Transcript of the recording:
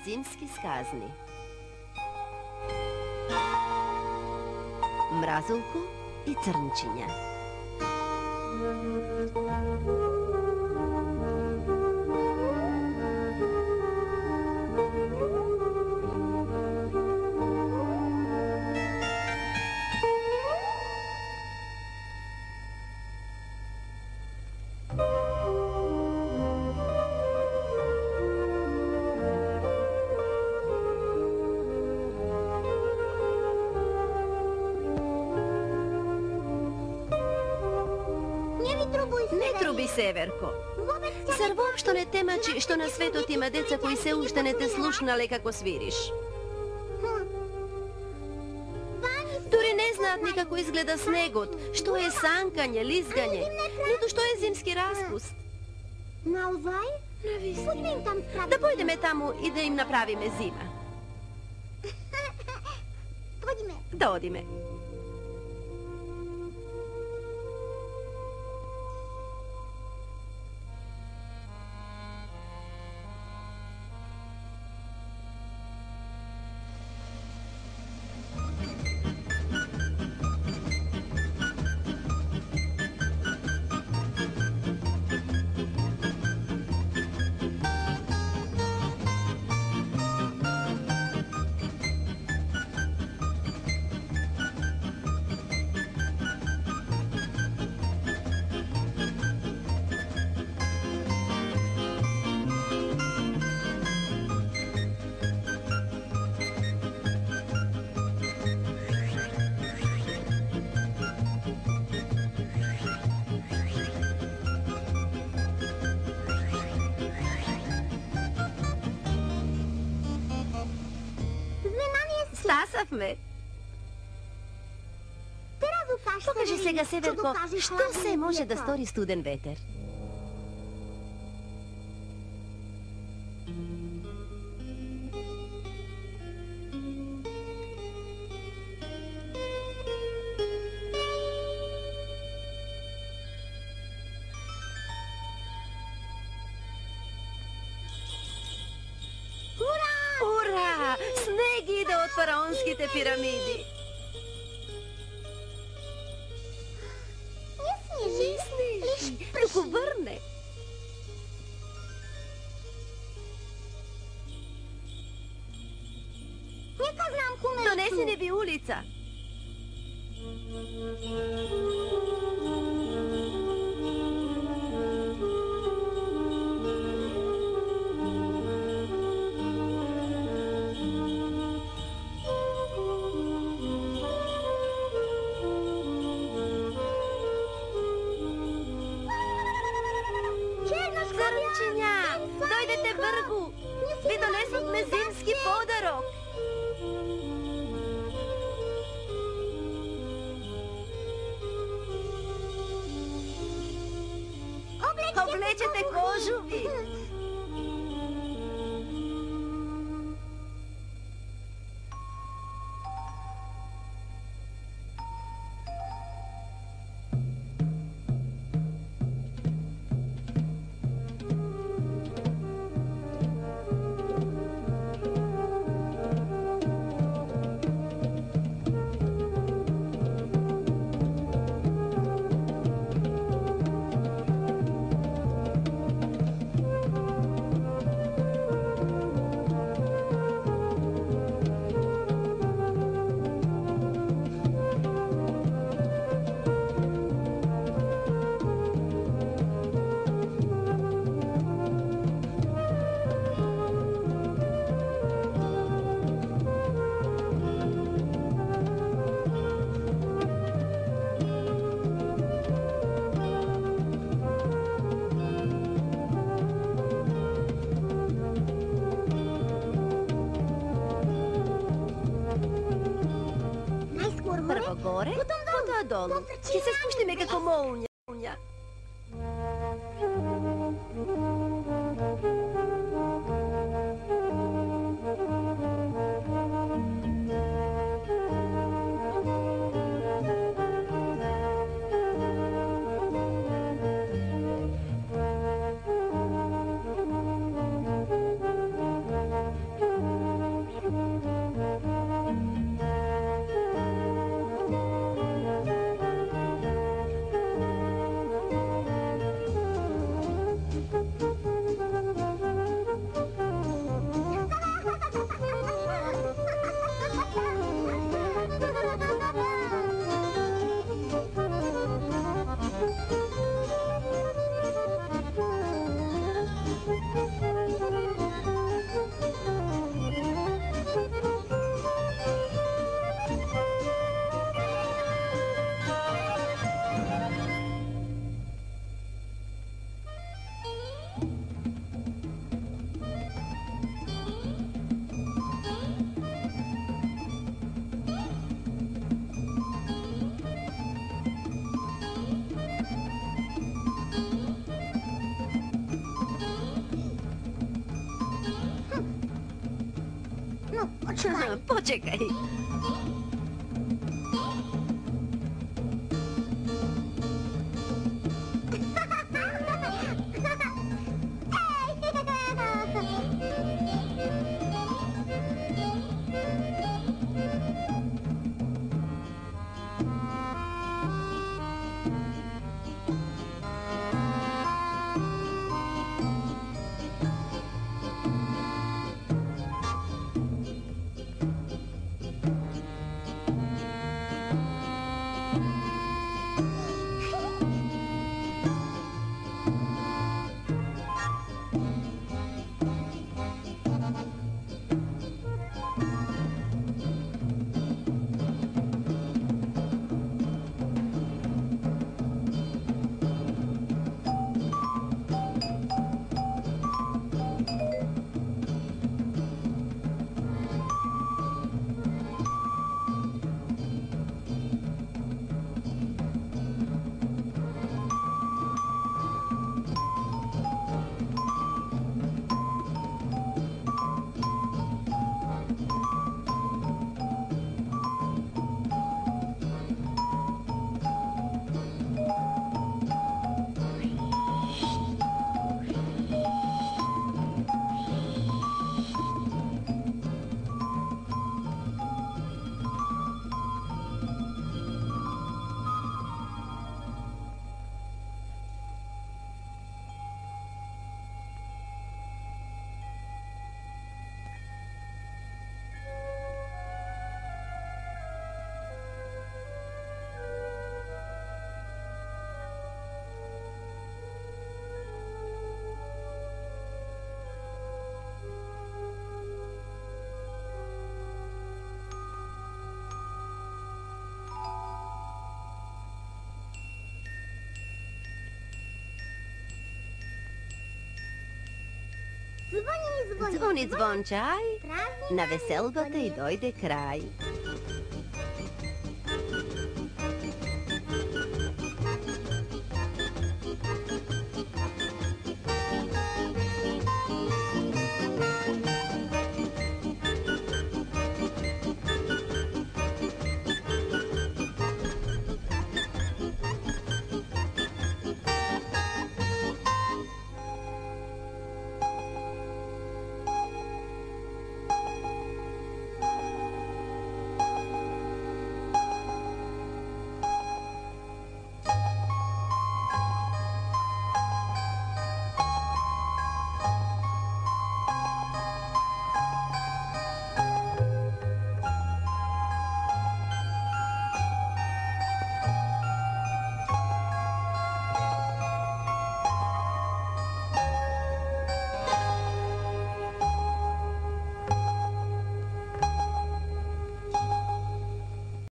zimski skazni. Mrazulku i Crnčinja. Не труби, Северко. Зар воопшто не те мачи што на светот има деца кои се уште не те слушнале како свириш? Дури не знаат ни како изгледа снегот, што е санкање, лизгање, ниту што е зимски распуст. Навистина. Да појдеме таму и да им направиме зима. Да одиме. Стасавме. Покажи сега, Северко, што се може да стори студен ветер? Ура! Снег иде од фараонските пирамиди. Не снежи, туку врне. Донеси ни виулица. Crnčinja, dojdete vrgu. Vi donesotme zimski podarok. Oblečete kožuvi. Прво горе, потоа долу. Ќе се спуштиме како молња. Počekaj. Zvoni zvončaj, na veselbo te i dojde kraj.